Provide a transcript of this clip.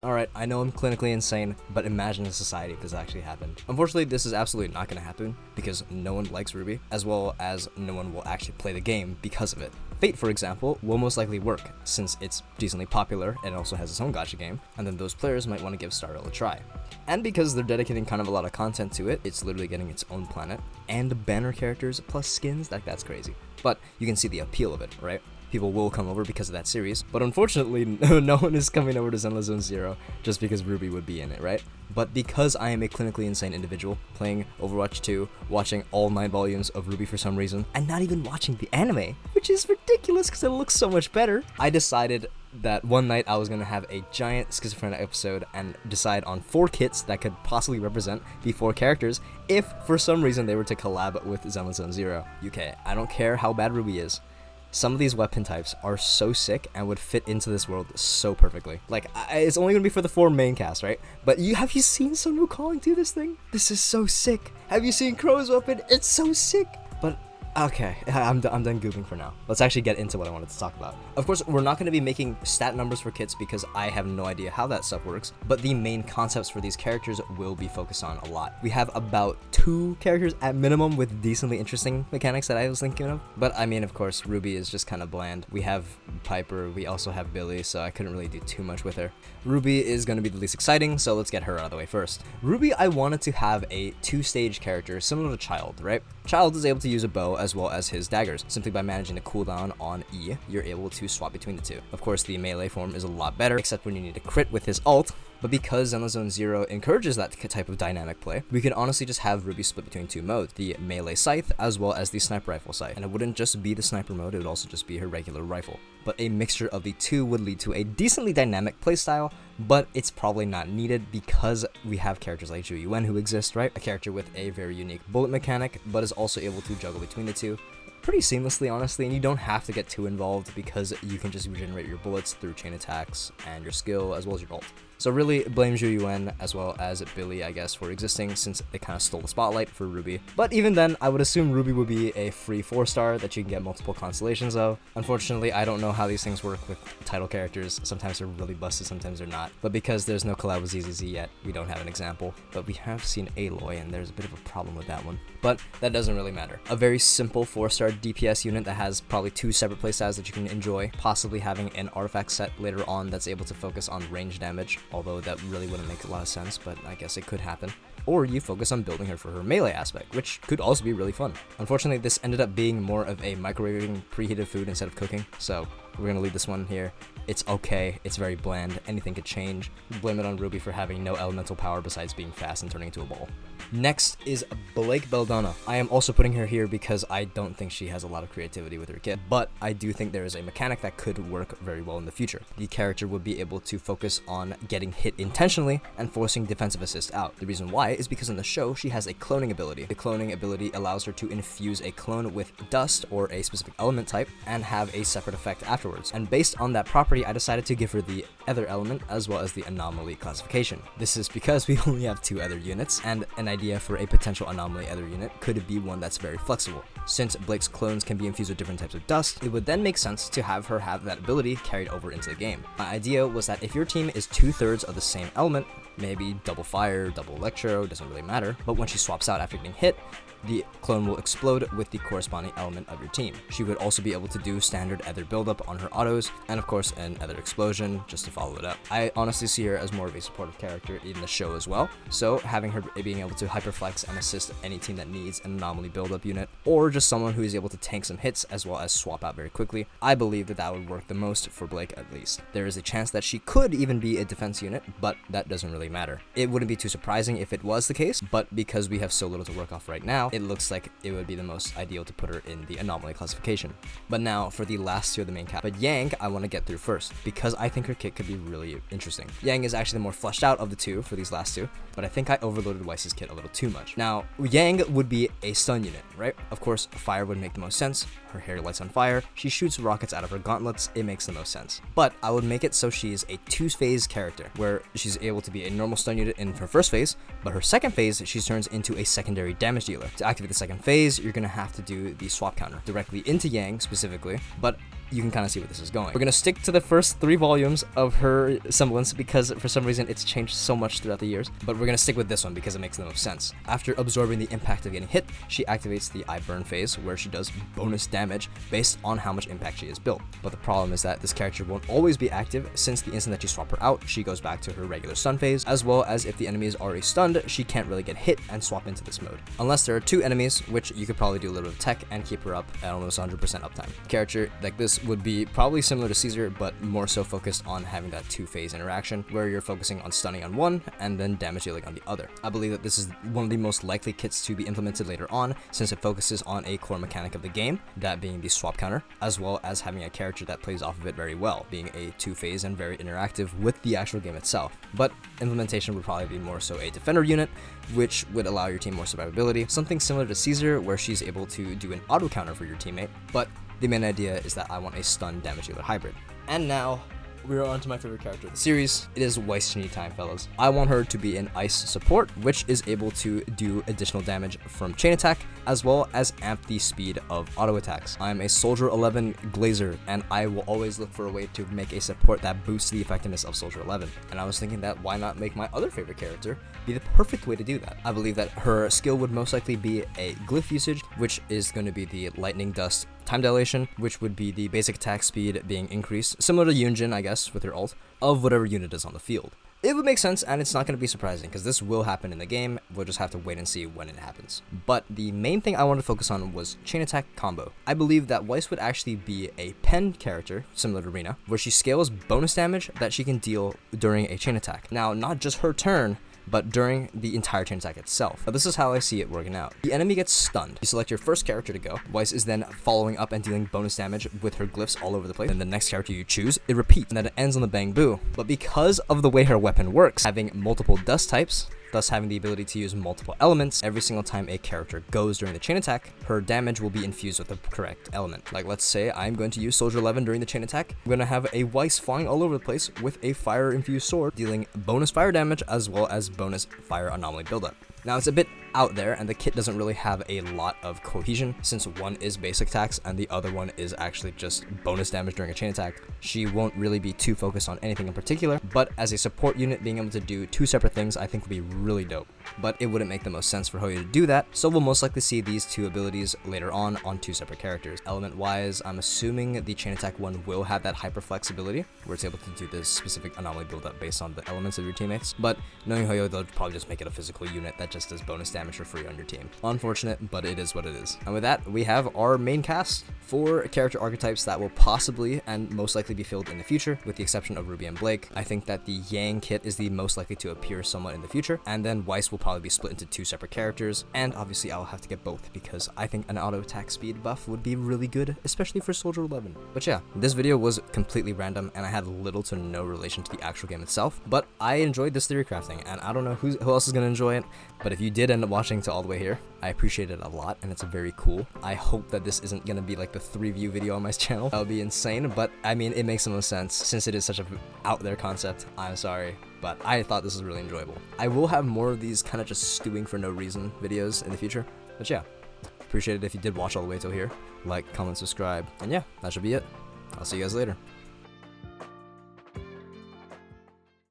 Alright, I know I'm clinically insane, but imagine a society if this actually happened. Unfortunately, this is absolutely not going to happen because no one likes RWBY, as well as no one will actually play the game because of it. Fate, for example, will most likely work since it's decently popular and also has its own gacha game, and then those players might want to give Star Rail a try. And because they're dedicating kind of a lot of content to it, it's literally getting its own planet, and banner characters plus skins, that's crazy. But you can see the appeal of it, right? People will come over because of that series, but unfortunately, no one is coming over to ZenlessZoneZero just because RWBY would be in it, right? But because I am a clinically insane individual, playing Overwatch 2, watching all 9 volumes of RWBY for some reason, and not even watching the anime, which is ridiculous because it looks so much better, I decided that one night I was going to have a giant schizophrenic episode and decide on 4 kits that could possibly represent the 4 characters if, for some reason, they were to collab with ZenlessZoneZero. UK, I don't care how bad RWBY is. Some of these weapon types are so sick and would fit into this world so perfectly. Like, it's only gonna be for the 4 main cast, right? But have you seen Sun Wukong do this thing? This is so sick. Have you seen Crow's weapon? It's so sick. But okay, I'm done goofing for now. Let's actually get into what I wanted to talk about. Of course, we're not going to be making stat numbers for kits because I have no idea how that stuff works, but the main concepts for these characters will be focused on a lot. We have about 2 characters at minimum with decently interesting mechanics that I was thinking of, but I mean, of course, RWBY is just kind of bland. We have Piper, we also have Billy, so I couldn't really do too much with her. RWBY is going to be the least exciting, so let's get her out of the way first. RWBY, I wanted to have a 2-stage character similar to Child, right? Child is able to use a bow as well as his daggers. Simply by managing the cooldown on E, you're able to swap between the two. Of course, the melee form is a lot better, except when you need to crit with his ult, but because ZenlessZoneZero encourages that type of dynamic play, we could honestly just have RWBY split between 2 modes, the melee scythe as well as the sniper rifle scythe. And it wouldn't just be the sniper mode, it would also just be her regular rifle. But a mixture of the 2 would lead to a decently dynamic playstyle, but it's probably not needed because we have characters like Zhu Yuan who exist, right? A character with a very unique bullet mechanic, but is also able to juggle between the 2 pretty seamlessly, honestly, and you don't have to get too involved because you can just regenerate your bullets through chain attacks and your skill as well as your ult. So really blame Zhu Yuan as well as Billy, I guess, for existing since they kind of stole the spotlight for RWBY. But even then, I would assume RWBY would be a free 4-star that you can get multiple constellations of. Unfortunately, I don't know how these things work with title characters. Sometimes they're really busted, sometimes they're not. But because there's no collab with ZZZ yet, we don't have an example. But we have seen Aloy, and there's a bit of a problem with that one. But that doesn't really matter. A very simple 4-star DPS unit that has probably 2 separate playstyles that you can enjoy, possibly having an artifact set later on that's able to focus on range damage, although that really wouldn't make a lot of sense, but I guess it could happen. Or you focus on building her for her melee aspect, which could also be really fun. Unfortunately, this ended up being more of a microwaving preheated food instead of cooking, so we're gonna leave this one here. It's okay, it's very bland, anything could change. Blame it on RWBY for having no elemental power besides being fast and turning into a ball. Next is Belladonna. I am also putting her here because I don't think she has a lot of creativity with her kit, but I do think there is a mechanic that could work very well in the future. The character would be able to focus on getting hit intentionally and forcing defensive assist out. The reason why is because in the show, she has a cloning ability. The cloning ability allows her to infuse a clone with dust or a specific element type and have a separate effect afterwards. And based on that property, I decided to give her the Ether element as well as the anomaly classification. This is because we only have 2 Ether units, and an idea for a potential anomaly Ether unit could be one that's very flexible. Since Blake's clones can be infused with different types of dust, it would then make sense to have her have that ability carried over into the game. My idea was that if your team is 2/3 of the same element, maybe double fire, double electro, doesn't really matter, but when she swaps out after getting hit, the clone will explode with the corresponding element of your team. She would also be able to do standard Ether buildup on her autos, and of course an Ether explosion just to follow it up. I honestly see her as more of a supportive character in the show as well, so having her being able to hyperflex and assist any team that needs an anomaly buildup unit, or just someone who is able to tank some hits as well as swap out very quickly, I believe that would work the most for Blake at least. There is a chance that she could even be a defense unit, but that doesn't really matter. It wouldn't be too surprising if it was the case, but because we have so little to work off right now, it looks like it would be the most ideal to put her in the anomaly classification. But now for the last 2 of the main cast. But Yang, I want to get through first because I think her kit could be really interesting. Yang is actually the more fleshed out of the 2 for these last 2, but I think I overloaded Weiss's kit a little too much. Now, Yang would be a stun unit, right? Of course, fire would make the most sense. Her hair lights on fire, she shoots rockets out of her gauntlets, it makes the most sense. But I would make it so she's a 2-phase character, where she's able to be a normal stun unit in her first phase, but her second phase, she turns into a secondary damage dealer. To activate the second phase, you're gonna have to do the swap counter directly into Yang specifically, but you can kind of see where this is going. We're gonna stick to the first 3 volumes of her semblance because for some reason it's changed so much throughout the years, but we're gonna stick with this one because it makes the most sense. After absorbing the impact of getting hit, she activates the I Burn phase, where she does bonus damage based on how much impact she has built. But the problem is that this character won't always be active, since the instant that you swap her out, she goes back to her regular stun phase, as well as if the enemy is already stunned, she can't really get hit and swap into this mode. Unless there are 2 enemies, which you could probably do a little bit of tech and keep her up at almost 100% uptime. A character like this would be probably similar to Caesar, but more so focused on having that 2-phase interaction, where you're focusing on stunning on one and then damage dealing on the other. I believe that this is one of the most likely kits to be implemented later on, since it focuses on a core mechanic of the game, that being the swap counter, as well as having a character that plays off of it very well, being a 2-phase and very interactive with the actual game itself. But implementation would probably be more so a defender unit, which would allow your team more survivability, something similar to Caesar, where she's able to do an auto counter for your teammate, but the main idea is that I want a stun damage dealer hybrid. And now, we are on to my favorite character of the series. It is Weiss Schnee time, fellas. I want her to be an ice support, which is able to do additional damage from chain attack, as well as amp the speed of auto attacks. I'm a Soldier 11 Glazer, and I will always look for a way to make a support that boosts the effectiveness of Soldier 11. And I was thinking that why not make my other favorite character be the perfect way to do that? I believe that her skill would most likely be a glyph usage, which is going to be the lightning dust time dilation, which would be the basic attack speed being increased, similar to Yunjin, I guess, with her ult, of whatever unit is on the field. It would make sense, and it's not going to be surprising, because this will happen in the game. We'll just have to wait and see when it happens. But the main thing I wanted to focus on was chain attack combo. I believe that Weiss would actually be a pen character, similar to Rina, where she scales bonus damage that she can deal during a chain attack. Now, not just her turn, but during the entire chain attack itself. Now, this is how I see it working out. The enemy gets stunned. You select your first character to go. Weiss is then following up and dealing bonus damage with her glyphs all over the place. And the next character you choose, it repeats, and then it ends on the bang boo. But because of the way her weapon works, having multiple dust types, thus having the ability to use multiple elements, every single time a character goes during the chain attack, her damage will be infused with the correct element. Like, let's say I'm going to use Soldier 11 during the chain attack. I'm going to have a Weiss flying all over the place with a fire-infused sword, dealing bonus fire damage as well as bonus fire anomaly buildup. Now, it's a bit out there, and the kit doesn't really have a lot of cohesion, since one is basic attacks and the other one is actually just bonus damage during a chain attack. She won't really be too focused on anything in particular, but as a support unit, being able to do 2 separate things I think would be really dope. But it wouldn't make the most sense for Hoyo to do that, so we'll most likely see these 2 abilities later on 2 separate characters. Element wise, I'm assuming the chain attack one will have that hyper flexibility, where it's able to do this specific anomaly buildup based on the elements of your teammates, but knowing Hoyo, they'll probably just make it a physical unit that just does bonus damage for free on your team. Unfortunate, but it is what it is. And with that, we have our main cast, 4 character archetypes that will possibly and most likely be filled in the future, with the exception of RWBY and Blake. I think that the Yang kit is the most likely to appear somewhat in the future, and then Weiss will probably be split into 2 separate characters, and obviously I'll have to get both because I think an auto attack speed buff would be really good, especially for Soldier 11. But yeah, this video was completely random and I had little to no relation to the actual game itself, but I enjoyed this theory crafting, and I don't know who else is going to enjoy it, but if you did end up watching to all the way here, I appreciate it a lot, and it's very cool. I hope that this isn't going to be like the 3-view video on my channel. That would be insane, but I mean, it makes the most sense since it is such a out there concept. I'm sorry, but I thought this was really enjoyable. I will have more of these kind of just stewing for no reason videos in the future, but yeah, appreciate it if you did watch all the way till here. Like, comment, subscribe, and yeah, that should be it. I'll see you guys later.